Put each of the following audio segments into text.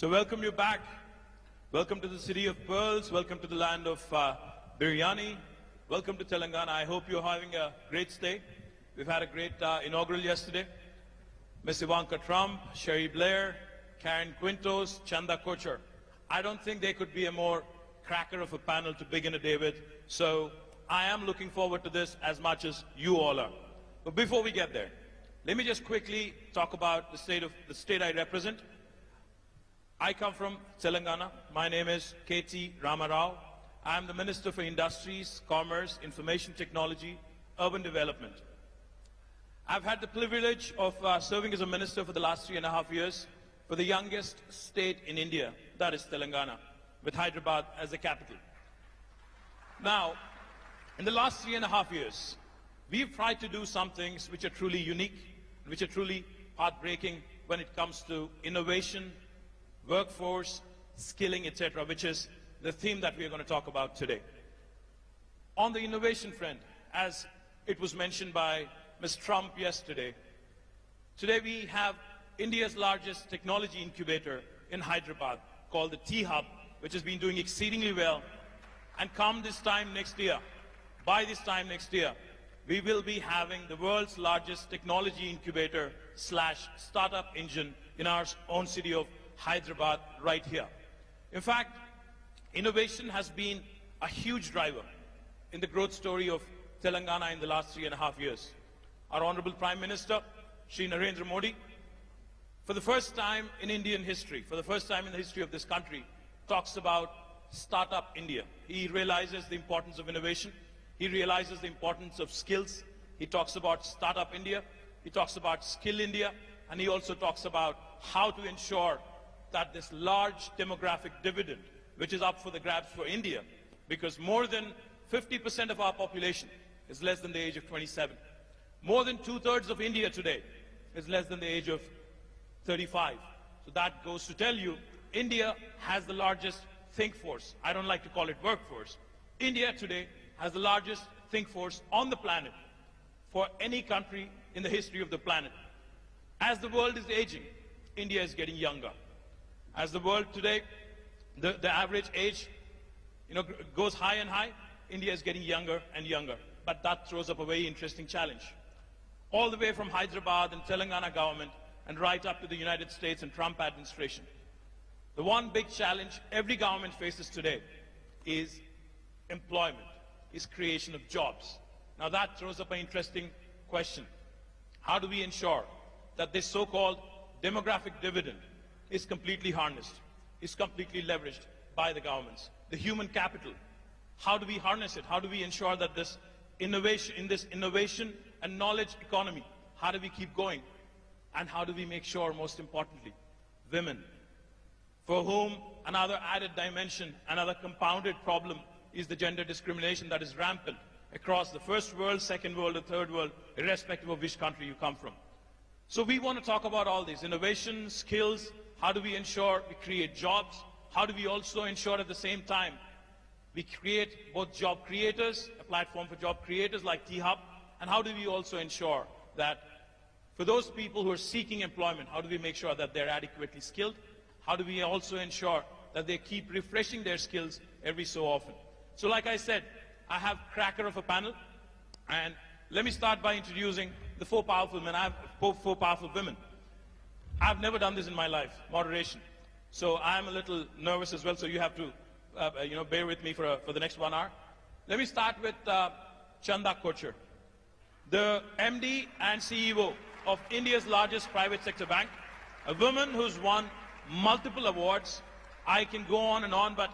So welcome you back. Welcome to the city of pearls. Welcome to the land of biryani. Welcome to Telangana. I hope you're having a great stay. We've had a great inaugural yesterday. Miss Ivanka Trump, Sherry Blair, Karen Quintos, Chanda Kochar. I don't think there could be a more cracker of a panel to begin a day with. So I am looking forward to this as much as you all are. But before we get there, let me just quickly talk about the state I represent. I come from Telangana. My name is K.T. Ramarao. I am the Minister for Industries, Commerce, Information Technology, Urban Development. I've had the privilege of serving as a minister for the last 3.5 years for the youngest state in India, that is Telangana, with Hyderabad as the capital. Now, in the last 3.5 years, we've tried to do some things which are truly unique, which are truly heartbreaking when it comes to innovation, workforce, skilling, etc., which is the theme that we are going to talk about today. On the innovation front, as it was mentioned by Ms. Trump yesterday, today we have India's largest technology incubator in Hyderabad called the T-Hub, which has been doing exceedingly well. And come this time next year, by this time next year, we will be having the world's largest technology incubator / startup engine in our own city of Hyderabad right here. In fact, innovation has been a huge driver in the growth story of Telangana in the last 3.5 years. Our Honorable Prime Minister, Shri Narendra Modi, for the first time in Indian history, for the first time in the history of this country, talks about Startup India. He realizes the importance of innovation. He realizes the importance of skills. He talks about Startup India. He talks about Skill India. And he also talks about how to ensure that this large demographic dividend, which is up for the grabs for India, because more than 50% of our population is less than the age of 27. More than 2/3 of India today is less than the age of 35. So that goes to tell you, India has the largest think force. I don't like to call it workforce. India today has the largest think force on the planet for any country in the history of the planet. As the world is aging, India is getting younger. As the world today, the average age goes high and high, India is getting younger and younger. But that throws up a very interesting challenge. All the way from Hyderabad and Telangana government and right up to the United States and Trump administration. The one big challenge every government faces today is employment, is creation of jobs. Now that throws up an interesting question. How do we ensure that this so-called demographic dividend is completely harnessed, is completely leveraged by the governments? The human capital, how do we harness it? How do we ensure that this innovation and knowledge economy, how do we keep going? And how do we make sure, most importantly, women, for whom another added dimension, another compounded problem is the gender discrimination that is rampant across the first world, second world, or third world, irrespective of which country you come from. So we want to talk about all these innovation, skills. How do we ensure we create jobs? How do we also ensure at the same time we create both job creators, a platform for job creators like T-Hub, and how do we also ensure that for those people who are seeking employment, how do we make sure that they're adequately skilled? How do we also ensure that they keep refreshing their skills every so often? So like I said, I have cracker of a panel, and let me start by introducing the 4 powerful men. I have 4 powerful women. I've never done this in my life, moderation. So I'm a little nervous as well, so you have to bear with me for the next 1 hour. Let me start with Chanda Kochar, the MD and CEO of India's largest private sector bank, a woman who's won multiple awards. I can go on and on, but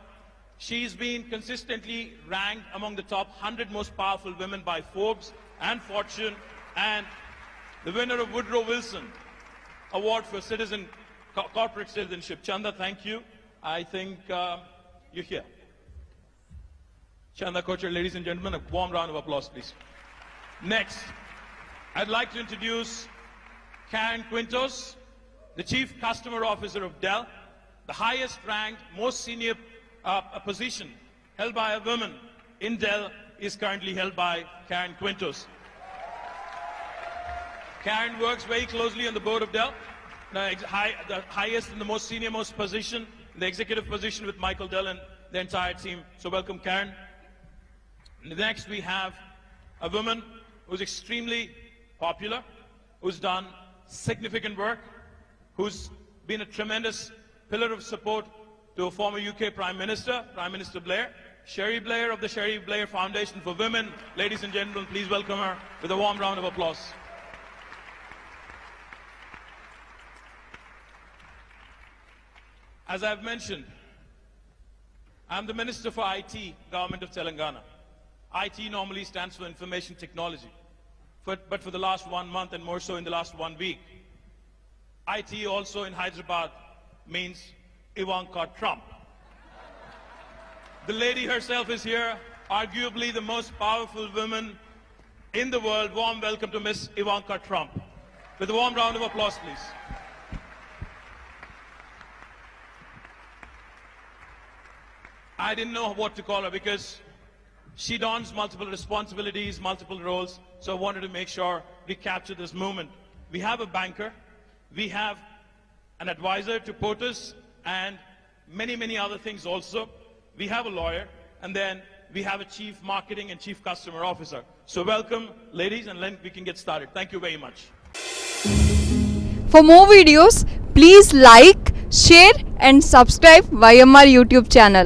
she's been consistently ranked among the top 100 most powerful women by Forbes and Fortune, and the winner of Woodrow Wilson Award for corporate citizenship. Chanda, thank you. I think you're here. Chanda Kochar, ladies and gentlemen, a warm round of applause, please. Next, I'd like to introduce Karen Quintos, the Chief Customer Officer of Dell, the highest ranked, most senior position held by a woman in Dell is currently held by Karen Quintos. Karen works very closely on the board of Dell. the highest and the most senior most position, the executive position with Michael Dell and the entire team. So welcome, Karen. Next we have a woman who's extremely popular, who's done significant work, who's been a tremendous pillar of support to a former UK Prime Minister, Prime Minister Blair, Sherry Blair of the Sherry Blair Foundation for Women. Ladies and gentlemen, please welcome her with a warm round of applause. As I've mentioned, I'm the Minister for IT, Government of Telangana. IT normally stands for Information Technology. But for the last 1 month and more so in the last 1 week, IT also in Hyderabad means Ivanka Trump. The lady herself is here, arguably the most powerful woman in the world. Warm welcome to Miss Ivanka Trump. With a warm round of applause, please. I didn't know what to call her because she dons multiple responsibilities, multiple roles, so I wanted to make sure we capture this moment. We have a banker, we have an advisor to POTUS and many other things also. We have a lawyer, and then we have a chief marketing and chief customer officer. So welcome, ladies, and then we can get started. Thank you very much. For more videos, please like, share and subscribe Ymrtv YouTube channel.